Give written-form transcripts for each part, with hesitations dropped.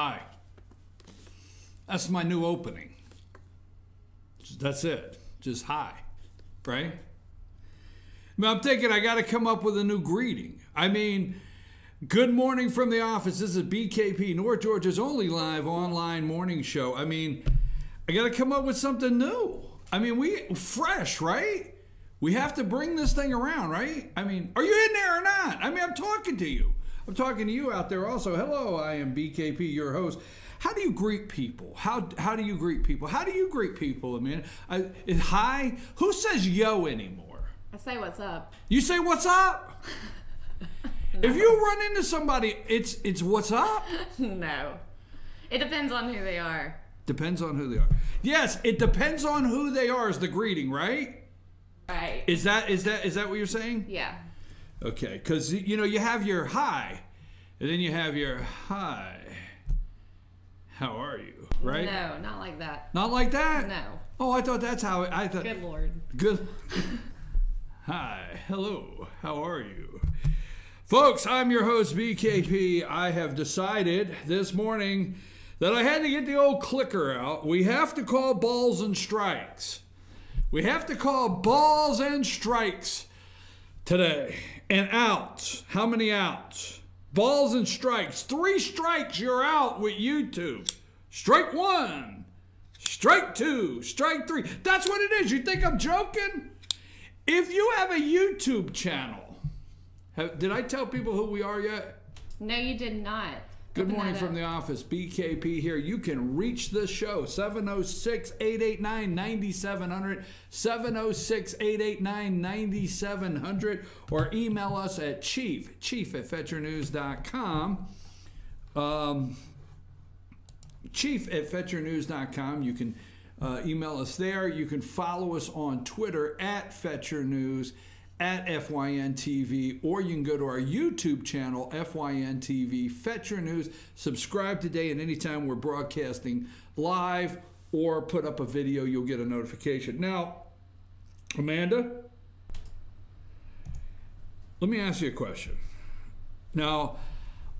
Hi. That's my new opening. That's it. Just hi. Right? Now I'm thinking I got to come up with a new greeting. I mean, good morning from the office. This is BKP, North Georgia's only live online morning show. I mean, I got to come up with something new. I mean, fresh, right? We have to bring this thing around, right? I mean, are you in there or not? I mean, I'm talking to you. I'm talking to you out there also. Hello, I am BKP, your host. How do you greet people? How do you greet people? How do you greet people? I mean, hi? Who says yo anymore? I say what's up. You say what's up? No. If you run into somebody, it's what's up? No. It depends on who they are. Depends on who they are. Yes, it depends on who they are is the greeting, right? Right. Is that what you're saying? Yeah. Okay, because you know you have your hi, and then you have your hi. How are you? Right? No, not like that. Not like that? No. Oh, I thought that's how I thought. Good Lord. Good. Hi, hello, how are you? Folks, I'm your host, BKP. I have decided this morning that I had to get the old clicker out. We have to call balls and strikes. We have to call balls and strikes today. And outs. How many outs? Balls and strikes. 3 strikes, you're out with YouTube. Strike 1. Strike 2. Strike 3. That's what it is. You think I'm joking? If you have a YouTube channel, did I tell people who we are yet? No, you did not. Good morning from the office. BKP here. You can reach the show. 706-889-9700. 706-889-9700. Or email us at chief at fetchernews.com. Chief at fetchernews.com. You can email us there. You can follow us on Twitter at FetcherNews, at FYN Tv, or you can go to our YouTube channel, FYN TV, Fetcher News. Subscribe today, and anytime we're broadcasting live or put up a video, you'll get a notification. Now, Amanda, let me ask you a question. Now,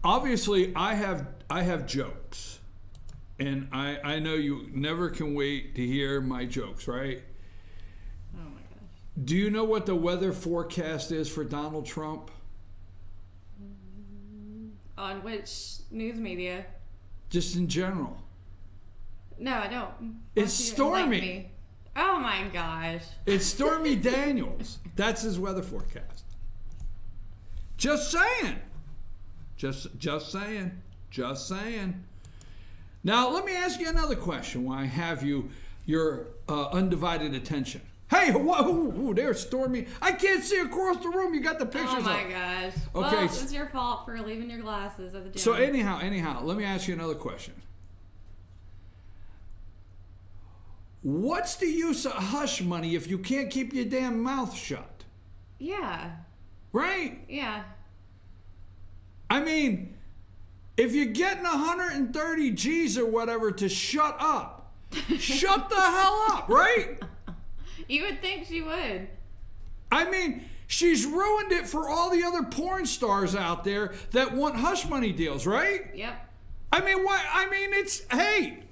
obviously, I have jokes. And I know you never can wait to hear my jokes, right? Oh my gosh. Do you know what the weather forecast is for Donald Trump? On which news media? Just in general. No, I don't. It's stormy. Oh my gosh. It's Stormy Daniels. That's his weather forecast. Just saying. Just saying. Just saying. Now, let me ask you another question while I have your undivided attention. Hey, whoa, there's Stormy. I can't see across the room. You got the pictures up. Oh, my gosh. Okay. Well, it's your fault for leaving your glasses at the gym. So anyhow, let me ask you another question. What's the use of hush money if you can't keep your damn mouth shut? Yeah. Right? Yeah. I mean, if you're getting 130 G's or whatever to shut up, shut the hell up, right? You would think she would. I mean, she's ruined it for all the other porn stars out there that want hush money deals, right? Yep. I mean, what? I mean, hey,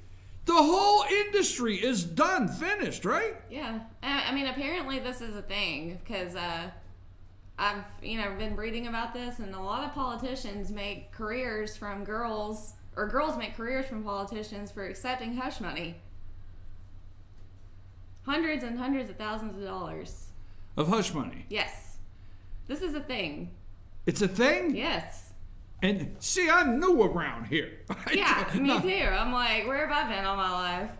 the whole industry is done, finished, right? Yeah. I mean, apparently this is a thing because I've been reading about this, and a lot of politicians make careers from girls, or girls make careers from politicians for accepting hush money. Hundreds and hundreds of thousands of dollars. Of hush money? Yes. This is a thing. It's a thing? Yes. And see, I'm new around here. Yeah, me too. I'm like, where have I been all my life?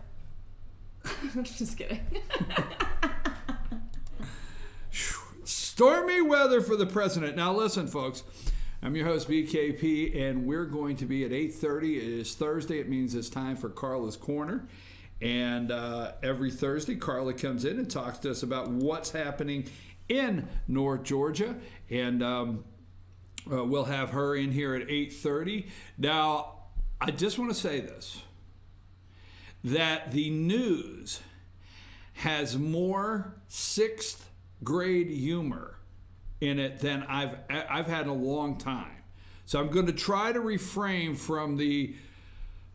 Just kidding. Stormy weather for the president. Now listen, folks. I'm your host, BKP, and we're going to be at 8:30. It is Thursday. It means it's time for Carla's Corner. And every Thursday, Carla comes in and talks to us about what's happening in North Georgia. And we'll have her in here at 8:30. Now, I just want to say this, that the news has more 6th grade humor in it than I've had in a long time. So I'm going to try to refrain from the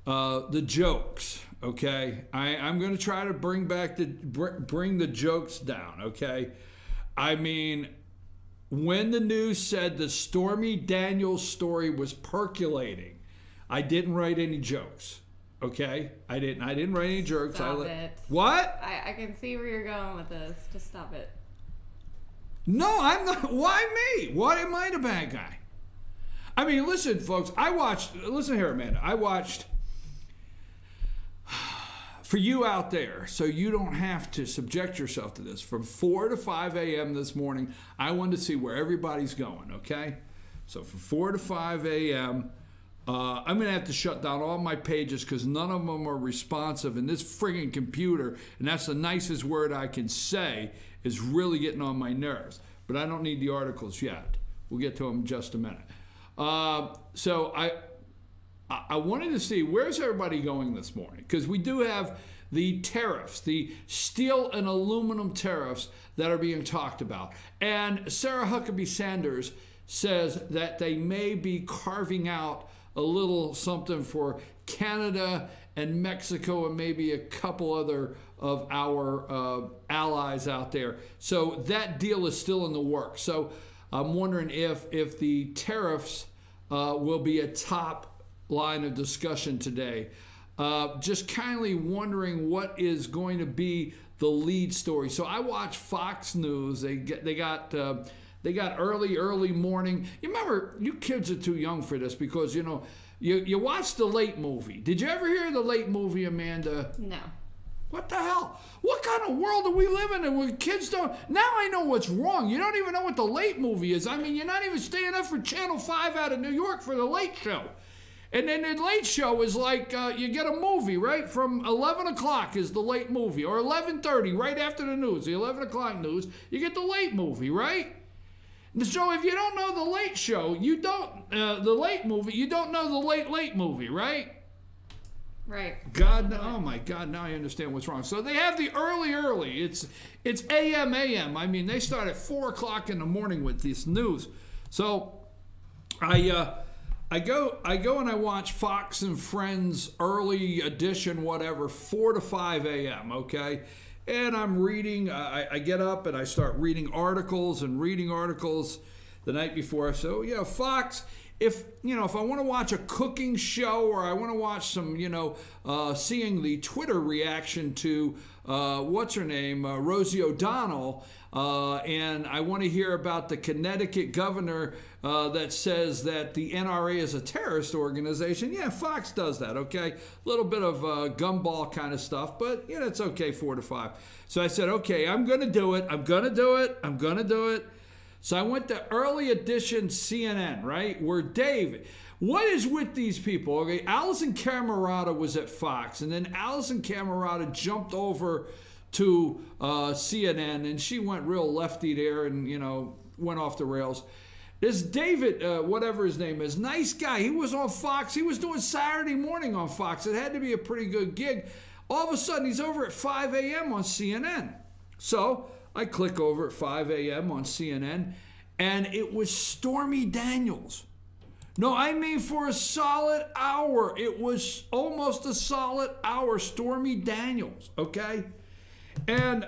the jokes, okay? I'm going to try to bring the jokes down, okay? I mean, when the news said the Stormy Daniels story was percolating, I didn't write any jokes, okay? I didn't write any jokes. Stop it. What? I can see where you're going with this. Just stop it. No, I'm not. Why me? Why am I the bad guy? I mean, listen, folks, listen here, Amanda. I watched, for you out there, so you don't have to subject yourself to this, from 4 to 5 a.m. this morning, I wanted to see where everybody's going, okay? So from 4 to 5 a.m., I'm going to have to shut down all my pages because none of them are responsive. And this friggin' computer, and that's the nicest word I can say, is really getting on my nerves. But I don't need the articles yet. We'll get to them in just a minute. So I wanted to see, where's everybody going this morning? Because we do have the tariffs, the steel and aluminum tariffs that are being talked about. And Sarah Huckabee Sanders says that they may be carving out a little something for Canada and Mexico and maybe a couple other of our allies out there. So that deal is still in the works. So I'm wondering if the tariffs will be a top line of discussion today. Just kindly wondering what is going to be the lead story. So I watch Fox News. They got early morning. You remember, you kids are too young for this because, you know, you watched the Late movie. Did you ever hear the Late movie, Amanda? No. What the hell? What kind of world are we living in where kids don't? Now I know what's wrong. You don't even know what the Late movie is. I mean, you're not even staying up for Channel 5 out of New York for the Late Show. And then the Late Show is like, you get a movie, right? From 11 o'clock is the Late movie. Or 11:30, right after the news, the 11 o'clock news, you get the Late movie, right? So if you don't know the Late Show, you don't, the Late movie, you don't know the Late movie, right? Right. God, oh my God, now I understand what's wrong. So they have the early. It's AM. I mean, they start at 4 o'clock in the morning with this news. So I go and I watch Fox and Friends early edition, whatever, 4 to 5 a.m., okay? And I'm reading, I get up and I start reading articles the night before. So, you know, Fox, if I want to watch a cooking show or I want to watch some, seeing the Twitter reaction to, what's her name, Rosie O'Donnell, and I want to hear about the Connecticut governor that says that the NRA is a terrorist organization. Yeah, Fox does that, okay? A little bit of gumball kind of stuff, but yeah, it's okay, 4 to 5. So I said, okay, I'm going to do it. So I went to early edition CNN, right? Where Dave, what is with these people? Okay, Allison Camerata was at Fox, and then Allison Camerata jumped over to CNN, and she went real lefty there and, went off the rails. This David, whatever his name is, nice guy. He was on Fox. He was doing Saturday morning on Fox. It had to be a pretty good gig. All of a sudden, he's over at 5 a.m. on CNN. So I click over at 5 a.m. on CNN, and it was Stormy Daniels. No, I mean for a solid hour. It was almost a solid hour, Stormy Daniels, okay? And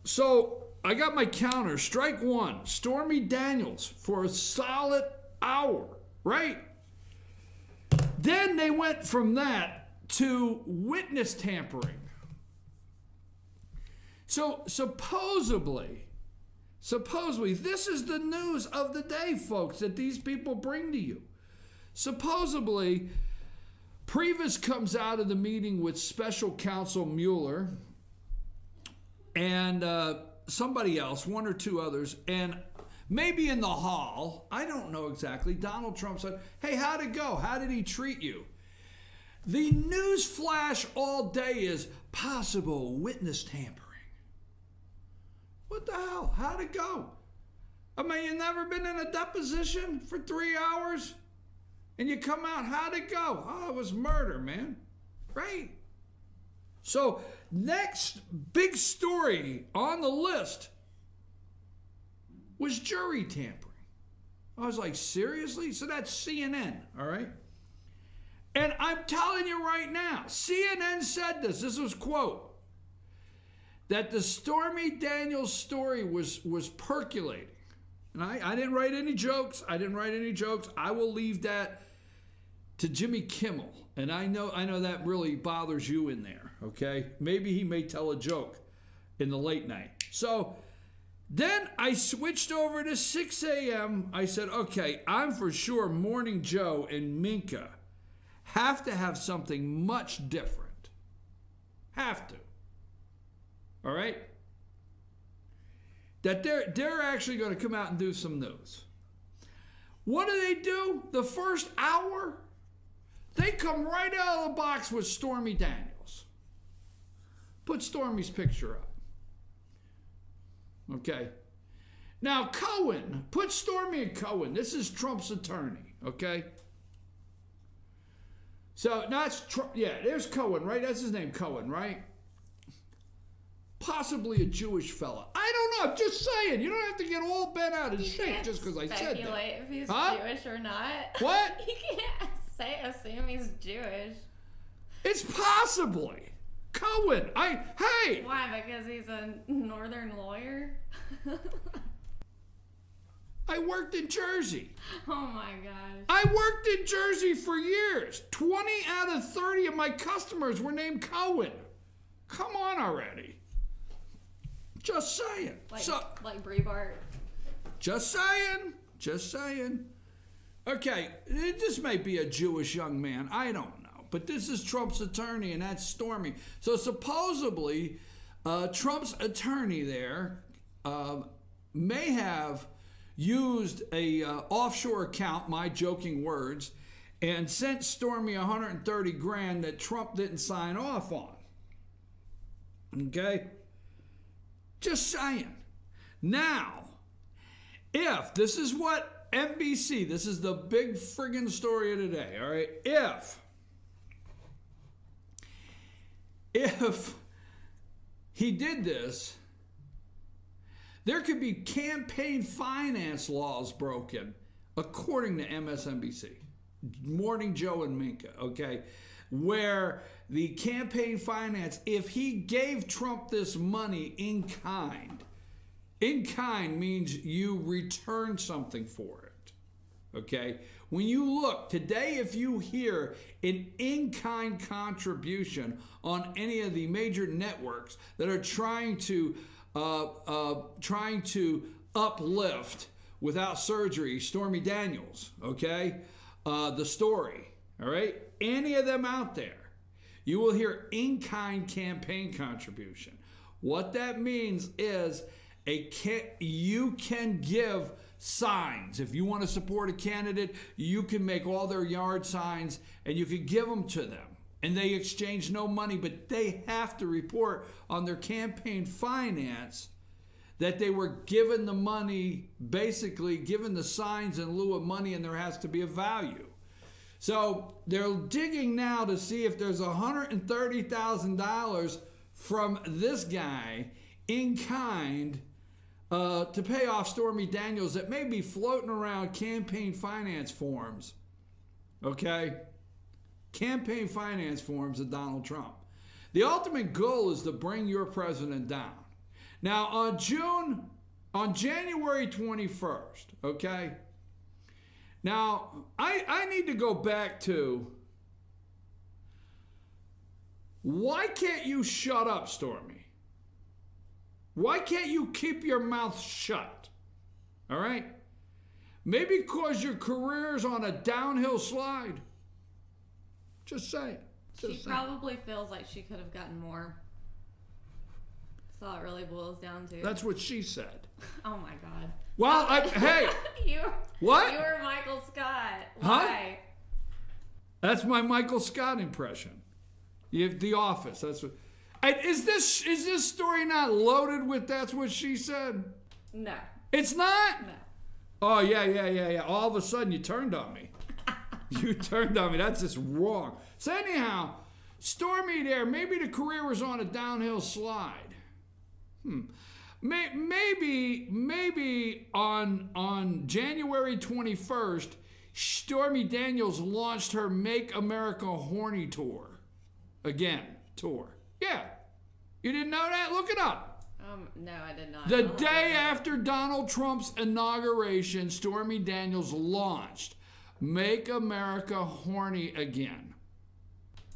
so I got my counter, strike one, Stormy Daniels for a solid hour, right? Then they went from that to witness tampering. So supposedly, this is the news of the day, folks, that these people bring to you. Supposedly, Priebus comes out of the meeting with Special Counsel Mueller and somebody else, one or two others, and maybe in the hall, I don't know exactly, Donald Trump said, hey, how'd it go? How did he treat you? The news flash all day is possible witness tampering. What the hell? How'd it go? I mean, you never been in a deposition for 3 hours? And you come out, how'd it go? Oh, it was murder, man. Right? So, next big story on the list was jury tampering. I was like, seriously? So that's CNN, all right? And I'm telling you right now, CNN said this. This was quote. That the Stormy Daniels story was percolating. And I didn't write any jokes. I will leave that to Jimmy Kimmel. And I know that really bothers you in there, okay? Maybe he may tell a joke in the late night. So then I switched over to 6 a.m. I said, okay, I'm for sure Morning Joe and Minka have to have something much different. Have to. All right? That they're actually going to come out and do some news. What do? The first hour, they come right out of the box with Stormy Daniels. Put Stormy's picture up. Okay? Now, Cohen, put Stormy and Cohen. This is Trump's attorney, okay? So, that's Trump. Yeah, there's Cohen, right? That's his name, Cohen, right? Possibly a Jewish fella. I don't know. I'm just saying. You don't have to get all bent out of shape just because I said that. Speculate if he's Jewish or not. What? You can't assume he's Jewish. It's possibly. Cohen. Hey. Why? Because he's a northern lawyer? I worked in Jersey. Oh my gosh. I worked in Jersey for years. 20 out of 30 of my customers were named Cohen. Come on already. Just saying. Like Breitbart. Just saying. Okay, this may be a Jewish young man. I don't know. But this is Trump's attorney, and that's Stormy. So supposedly, Trump's attorney there may have used a offshore account, my joking words, and sent Stormy 130 grand that Trump didn't sign off on. Okay? Just saying. Now, if this is what NBC, this is the big friggin' story of today, all right? If he did this, there could be campaign finance laws broken, according to MSNBC. Morning Joe and Minka, okay? Where the campaign finance, if he gave Trump this money in kind means you return something for it, okay? When you look, today if you hear an in-kind contribution on any of the major networks that are trying to uplift without surgery Stormy Daniels, okay? The story, all right? Any of them out there, you will hear in-kind campaign contribution. What that means is you can give signs. If you want to support a candidate, you can make all their yard signs and you can give them to them. And they exchange no money, but they have to report on their campaign finance that they were given the money, basically given the signs in lieu of money, and there has to be a value. So they're digging now to see if there's $130,000 from this guy in kind to pay off Stormy Daniels that may be floating around campaign finance forms. Okay? Campaign finance forms of Donald Trump. The ultimate goal is to bring your president down. Now, on January 21st, okay? Now, I need to go back to, why can't you shut up, Stormy? Why can't you keep your mouth shut? All right? Maybe because your career's on a downhill slide. Just saying. She probably feels like she could have gotten more. That's all it really boils down to. That's what she said. Oh my God. Well, hey. What? You were Michael Scott. Huh? Why? That's my Michael Scott impression. You have The Office. That's what. Is this story not loaded with that's what she said? No. It's not? No. Oh, yeah. All of a sudden you turned on me. You turned on me. That's just wrong. So anyhow, Stormy there, maybe the career was on a downhill slide. Maybe on January 21st, Stormy Daniels launched her Make America Horny tour. Again, tour. Yeah. You didn't know that? Look it up. No, I did not. The day after Donald Trump's inauguration, Stormy Daniels launched Make America Horny Again.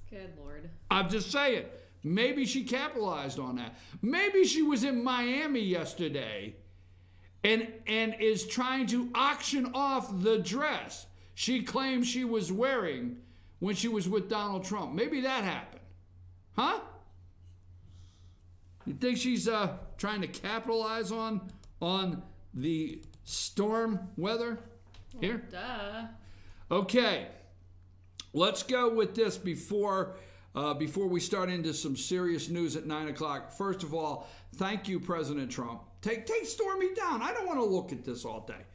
Good Lord. I'm just saying. Maybe she capitalized on that. Maybe she was in Miami yesterday and is trying to auction off the dress she claimed she was wearing when she was with Donald Trump. Maybe that happened. Huh? You think she's trying to capitalize on the storm weather here? Duh. Okay. Let's go with this before we start into some serious news at 9 o'clock. First of all, thank you, President Trump. Take Stormy down. I don't want to look at this all day.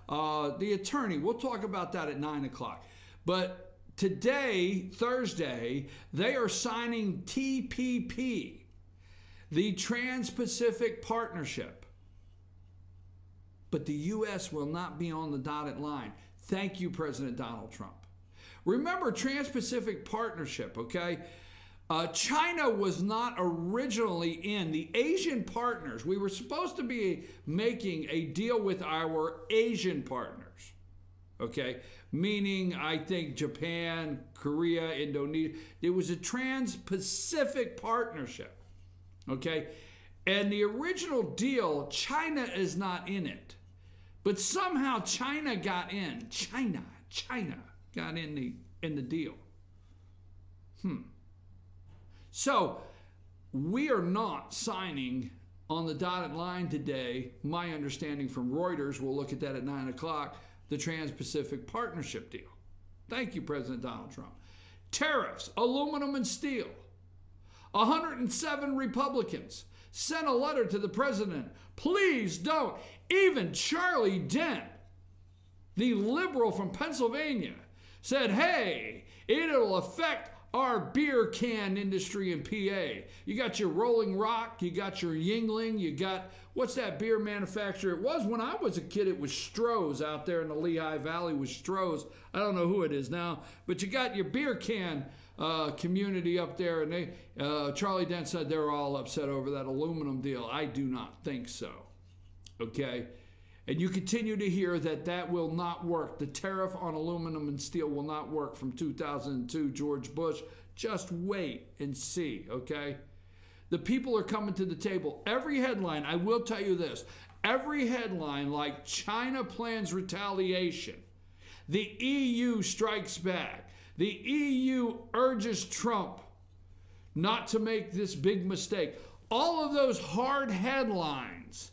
The attorney, we'll talk about that at 9 o'clock. But today, Thursday, they are signing TPP, the Trans-Pacific Partnership. But the U.S. will not be on the dotted line. Thank you, President Donald Trump. Remember, Trans-Pacific Partnership, okay? China was not originally in. The Asian partners, we were supposed to be making a deal with our Asian partners, okay? Meaning, I think, Japan, Korea, Indonesia. It was a Trans-Pacific Partnership, okay? And the original deal, China is not in it. But somehow China got in. China got in the deal. So we are not signing on the dotted line today. My understanding from Reuters, we'll look at that at 9 o'clock, the Trans-Pacific Partnership deal. Thank you, President Donald Trump. Tariffs, aluminum and steel. 107 Republicans sent a letter to the president. Please don't. Even Charlie Dent, the liberal from Pennsylvania, said, hey, it'll affect our beer can industry in PA. You got your Rolling Rock, you got your Yingling, you got, what's that beer manufacturer? It was when I was a kid, it was Stroh's out there in the Lehigh Valley was Stroh's. I don't know who it is now, but you got your beer can community up there, and they, Charlie Dent said they're all upset over that aluminum deal. I do not think so, okay? And you continue to hear that that will not work. The tariff on aluminum and steel will not work from 2002, George Bush. Just wait and see, okay? The people are coming to the table. Every headline, I will tell you this, every headline like China plans retaliation, the EU strikes back, the EU urges Trump not to make this big mistake. All of those hard headlines,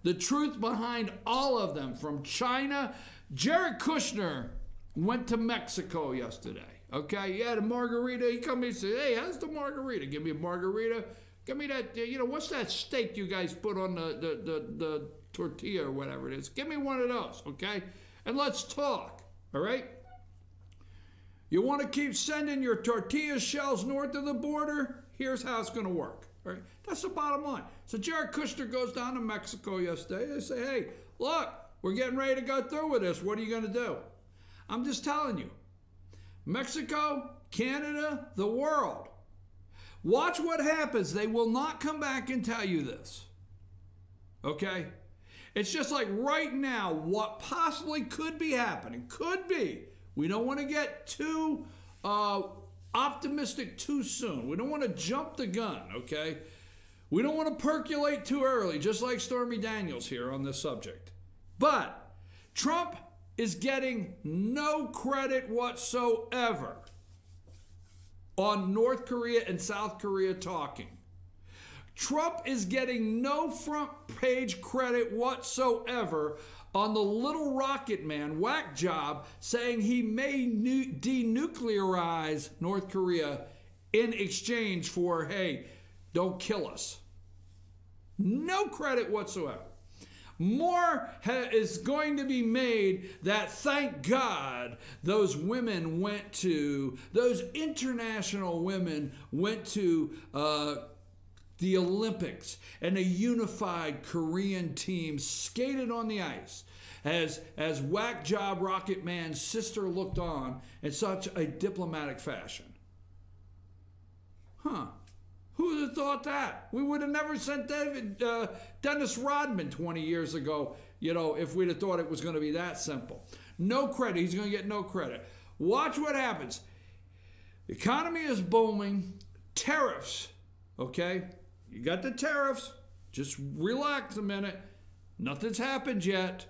the truth behind all of them, from China. Jared Kushner went to Mexico yesterday, okay? He had a margarita. He come in and said, hey, how's the margarita? Give me a margarita. Give me that, what's that steak you guys put on the tortilla or whatever it is? Give me one of those, okay? And let's talk, all right? You want to keep sending your tortilla shells north of the border? Here's how it's going to work. All right? That's the bottom line. So Jared Kushner goes down to Mexico yesterday. They say, hey, look, we're getting ready to go through with this. What are you going to do? I'm just telling you. Mexico, Canada, the world. Watch what happens. They will not come back and tell you this. Okay? It's just like right now, what possibly could be happening. Could be. We don't want to get too optimistic too soon. We don't want to jump the gun, okay? We don't want to percolate too early, just like Stormy Daniels here on this subject. But Trump is getting no credit whatsoever on North Korea and South Korea talking. Trump is getting no front page credit whatsoever on the little rocket man whack job saying he may denuclearize North Korea in exchange for, hey, don't kill us. No credit whatsoever. More is going to be made that, thank God, those women went to, those international women went to the Olympics, and a unified Korean team skated on the ice. as whack job Rocket Man's sister looked on in such a diplomatic fashion. Huh. Who would have thought that? We would have never sent Dennis Rodman 20 years ago, if we'd have thought it was going to be that simple. No credit. He's going to get no credit. Watch what happens. The economy is booming. Tariffs, okay? You got the tariffs. Just relax a minute. Nothing's happened yet.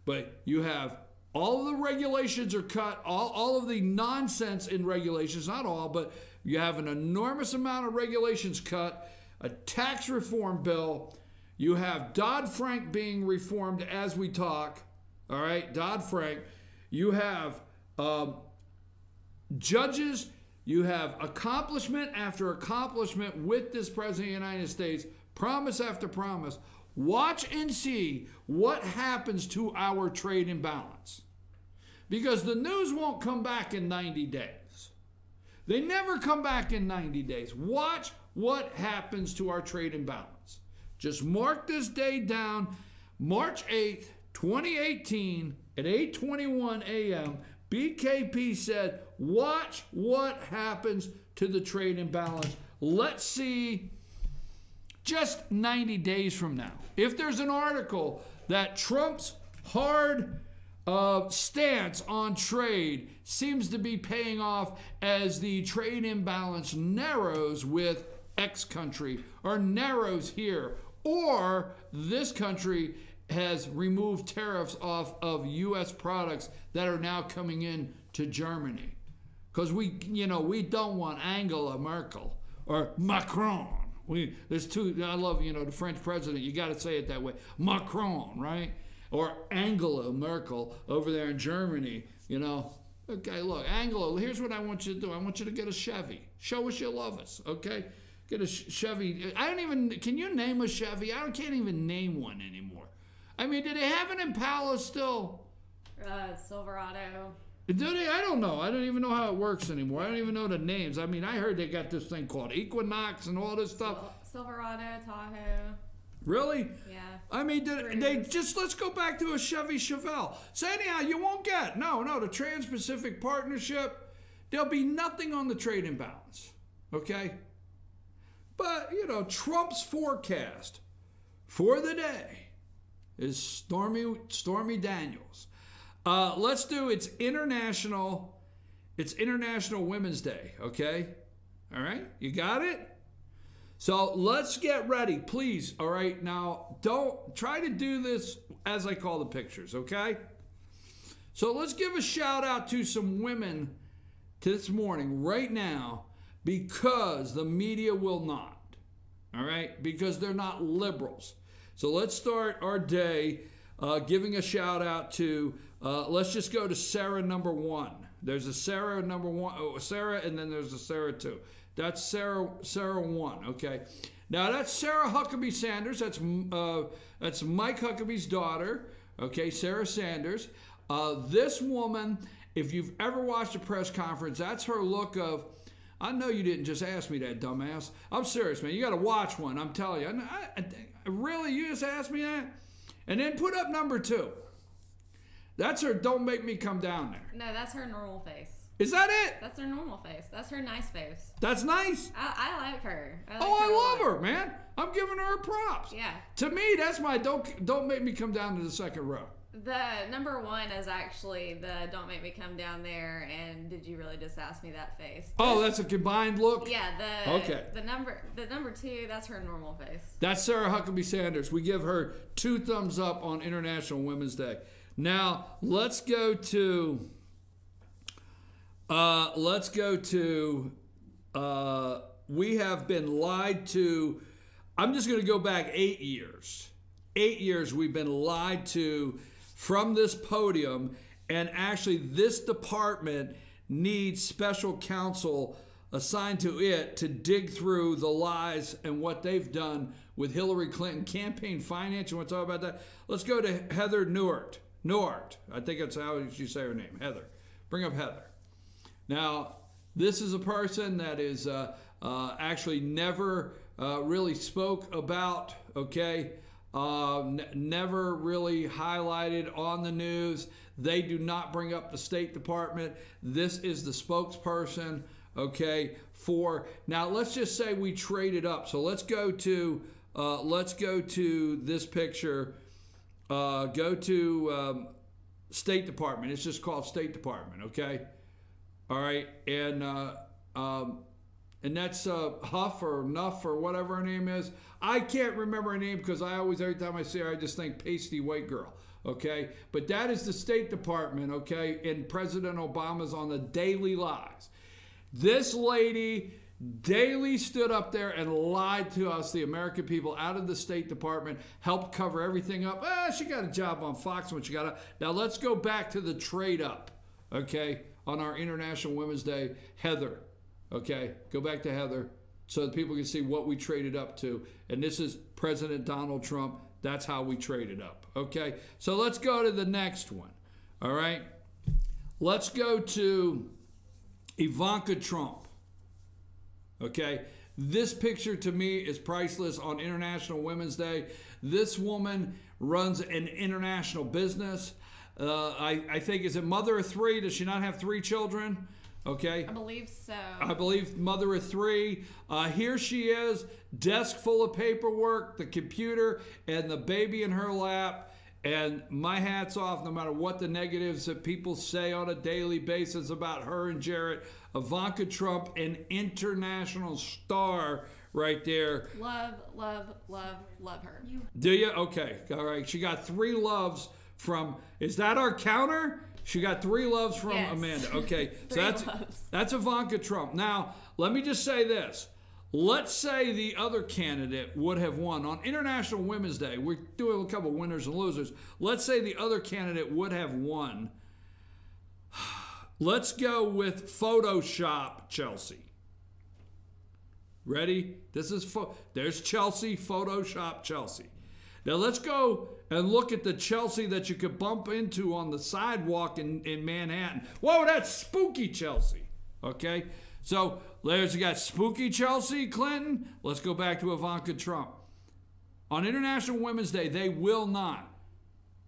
But you have all of the regulations are cut, all of the nonsense in regulations, not all, but you have an enormous amount of regulations cut, a tax reform bill. You have Dodd-Frank being reformed as we talk. All right, Dodd-Frank. You have judges. You have accomplishment after accomplishment with this President of the United States, promise after promise. Watch and see what happens to our trade imbalance. Because the news won't come back in 90 days. They never come back in 90 days. Watch what happens to our trade imbalance. Just mark this day down, March 8th, 2018 at 8:21 a.m. BKP said, watch what happens to the trade imbalance. Let's see just 90 days from now. If there's an article that Trump's hard stance on trade seems to be paying off as the trade imbalance narrows with X country or narrows here, or this country has removed tariffs off of U.S. products that are now coming in to Germany. Because we don't want Angela Merkel or Macron. There's two. I love, the French president. You got to say it that way, Macron, right? Or Angela Merkel over there in Germany. Okay, look, Angela. Here's what I want you to do. I want you to get a Chevy. Show us you love us. Okay, get a Chevy. Can you name a Chevy? I can't even name one anymore. I mean, do they have an Impala still? Silverado. Do they? I don't know. I don't even know how it works anymore. I don't even know the names. I mean, I heard they got this thing called Equinox and all this stuff. Silverado, Tahoe. Really? Yeah. I mean, let's go back to a Chevy Chevelle. So anyhow, you won't get, the Trans-Pacific Partnership, there'll be nothing on the trade imbalance, okay? But, Trump's forecast for the day is Stormy Daniels. It's International Women's Day, okay? All right, you got it? So let's get ready, please. All right, now don't try to do this as I call the pictures, okay? So let's give a shout out to some women this morning, right now, because the media will not, all right? Because they're not liberals. So let's start our day giving a shout out to, let's just go to Sarah number 1. There's a Sarah number 1, Sarah, and then there's a Sarah 2. That's Sarah 1, okay? Now that's Sarah Huckabee Sanders. That's Mike Huckabee's daughter, okay? Sarah Sanders. This woman, if you've ever watched a press conference, that's her look of, I know you didn't just ask me that, dumbass. I'm serious, man. You got to watch one. I'm telling you. Really? You just asked me that? And then put up number 2. That's her Don't Make Me Come Down There. No, that's her normal face. Is that it? That's her normal face. That's her nice face. That's nice? I like her. I love her, man. I'm giving her props. Yeah. To me, that's my Don't Make Me Come Down to the second row. The number 1 is actually the Don't Make Me Come Down There and Did You Really Just Ask Me That face. Oh, that's a combined look? Yeah. The number 2, that's her normal face. That's Sarah Huckabee Sanders. We give her 2 thumbs up on International Women's Day. Now, let's go to we have been lied to. I'm just going to go back 8 years. 8 years we've been lied to from this podium, and actually this department needs special counsel assigned to it to dig through the lies and what they've done with Hillary Clinton campaign finance. You want to talk about that? Let's go to Heather Nauert. I think that's how you say her name, Heather. Bring up Heather. Now, this is a person that is actually never really spoke about, okay, never really highlighted on the news. They do not bring up the State Department. This is the spokesperson, okay, for, now let's just say we traded up. So let's go to this picture. Go to State Department. It's just called State Department, okay? All right, and that's Huff or Nuff or whatever her name is. I can't remember her name because I always, every time I see her, I just think pasty white girl, okay? But that is the State Department, okay? And President Obama's on the Daily Lies. This lady daily stood up there and lied to us, the American people, out of the State Department, helped cover everything up. She got a job on Fox when she got up. Now let's go back to the trade up, okay, on our International Women's Day. Heather, okay, go back to Heather so that people can see what we traded up to. And this is President Donald Trump. That's how we traded up, okay? So let's go to the next one, all right? Let's go to Ivanka Trump. Okay, this picture to me is priceless on International Women's Day. This woman runs an international business. I think, is it mother of three? Does she not have 3 children? Okay. I believe so. I believe mother of 3. Here she is, desk full of paperwork, the computer, and the baby in her lap. And my hat's off, no matter what the negatives that people say on a daily basis about her and Jared. Ivanka Trump, an international star right there. Love, love, love, love her. Do you? Okay, all right. She got 3 loves from, is that our counter? She got 3 loves from Amanda. Okay, so that's Ivanka Trump. Now, let me just say this. Let's say the other candidate would have won. On International Women's Day, we're doing a couple winners and losers. Let's say the other candidate would have won. Let's go with Photoshop Chelsea. Ready? This is, there's Chelsea, Photoshop Chelsea. Now let's go and look at the Chelsea that you could bump into on the sidewalk in Manhattan. Whoa, that's spooky Chelsea. Okay? So there's, you got spooky Chelsea Clinton. Let's go back to Ivanka Trump. On International Women's Day, they will not.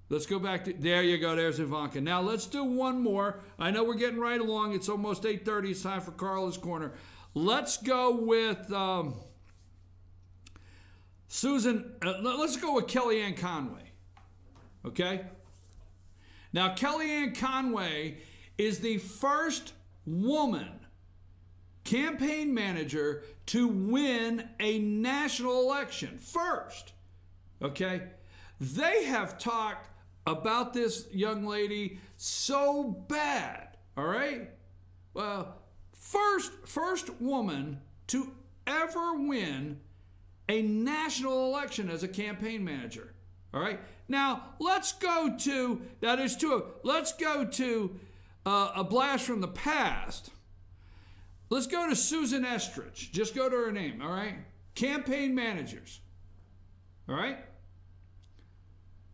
Let's go back to, there you go, there's Ivanka. Now let's do one more. I know we're getting right along. It's almost 8:30. It's time for Carla's Corner. Let's go with Susan, let's go with Kellyanne Conway. Okay? Now Kellyanne Conway is the first woman campaign manager to win a national election. First. Okay? They have talked about this young lady so bad. All right? Well, first woman to ever win a national election as a campaign manager. All right? Now, let's go to, that is true. Let's go to a blast from the past. Let's go to Susan Estridge. Just go to her name, all right? Campaign managers. All right?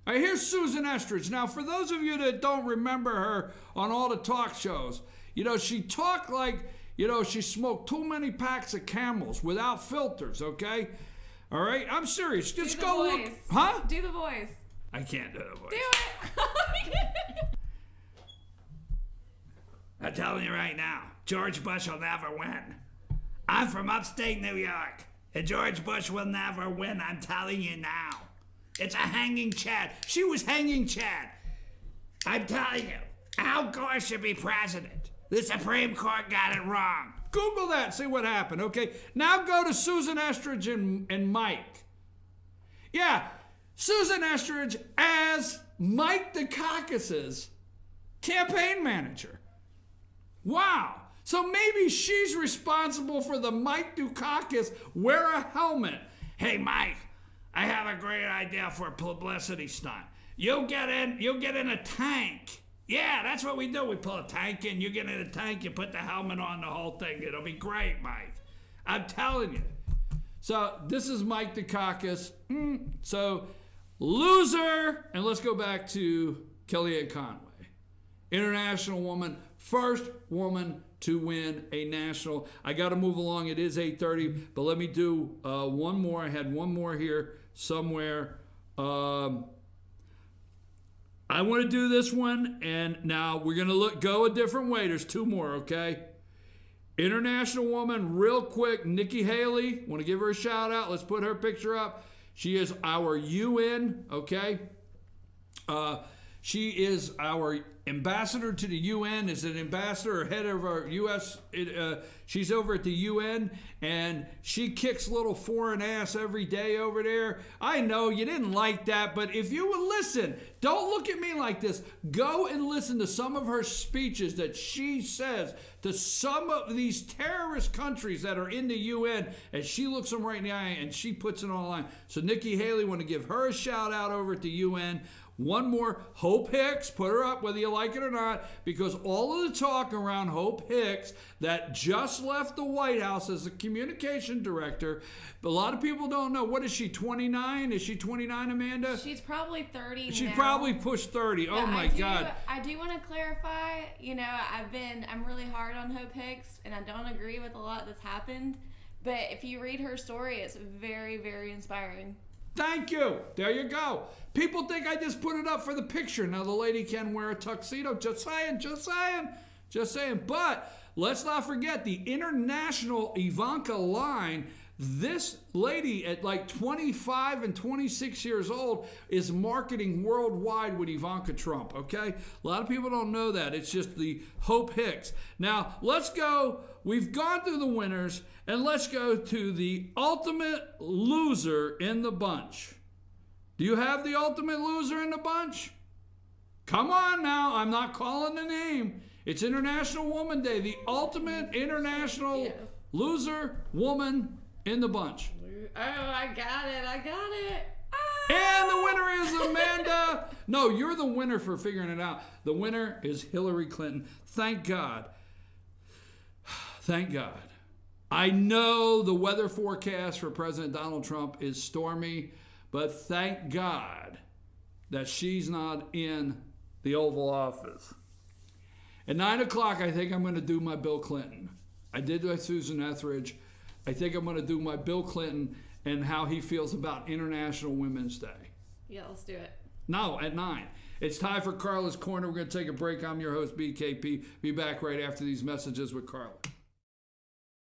All right, here's Susan Estridge. Now, for those of you that don't remember her on all the talk shows, you know, she talked like, you know, she smoked too many packs of Camels without filters, okay? All right? I'm serious. Just go look. Huh? Do the voice. I can't do the voice. Do it. I'm telling you right now, George Bush will never win. I'm from upstate New York, and George Bush will never win, I'm telling you now. It's a hanging Chad. She was hanging Chad. I'm telling you, Al Gore should be president. The Supreme Court got it wrong. Google that, see what happened, okay? Now go to Susan Estridge and Mike. Yeah, Susan Estridge as Mike Dukakis's campaign manager. Wow. So maybe she's responsible for the Mike Dukakis wear a helmet. Hey, Mike, I have a great idea for a publicity stunt. You'll get in a tank. Yeah, that's what we do. We pull a tank in, you get in a tank, you put the helmet on, the whole thing. It'll be great, Mike. I'm telling you. So this is Mike Dukakis. So loser. And let's go back to Kellyanne Conway. International woman, first woman to win a national. I got to move along. It is 8:30, but let me do one more. I had one more here somewhere. I want to do this one, and now we're going to go a different way. There's two more, okay? International woman, real quick, Nikki Haley. Want to give her a shout out. Let's put her picture up. She is our UN, okay? She is our ambassador to the UN, is an ambassador or head of our U.S. She's over at the UN, and she kicks little foreign ass every day over there. I know you didn't like that, but if you would listen, don't look at me like this. Go and listen to some of her speeches that she says to some of these terrorist countries that are in the UN, and she looks them right in the eye and she puts it on the line. So Nikki Haley, want to give her a shout out over at the UN. One more, Hope Hicks, put her up whether you like it or not, because all of the talk around Hope Hicks that just left the White House as the communication director, but a lot of people don't know. What is she, 29? Is she 29, Amanda? She's probably 30 She's now. probably pushed 30. But oh my God. I do want to clarify, you know, I'm really hard on Hope Hicks, and I don't agree with a lot that's happened, but if you read her story, it's very, very inspiring. Thank you. There you go. People think I just put it up for the picture. Now the lady can wear a tuxedo. Just saying, just saying, just saying. But let's not forget the international Ivanka line. This lady at like 25 and 26 years old is marketing worldwide with Ivanka Trump, okay? A lot of people don't know that. It's just the Hope Hicks. Now, let's go. We've gone through the winners, and let's go to the ultimate loser in the bunch. Do you have the ultimate loser in the bunch? Come on now. I'm not calling the name. It's International Woman Day. The ultimate international loser woman in the bunch. Oh, I got it. I got it. And the winner is Amanda. No, you're the winner for figuring it out. The winner is Hillary Clinton. Thank God. Thank God. I know the weather forecast for President Donald Trump is stormy, but thank God that she's not in the Oval Office. At 9 o'clock, I think I'm going to do my Bill Clinton. I did my Susan Etheridge. I think I'm going to do my Bill Clinton and how he feels about International Women's Day. Yeah, let's do it. No, at 9. It's time for Carla's Corner. We're going to take a break. I'm your host, BKP. Be back right after these messages with Carla.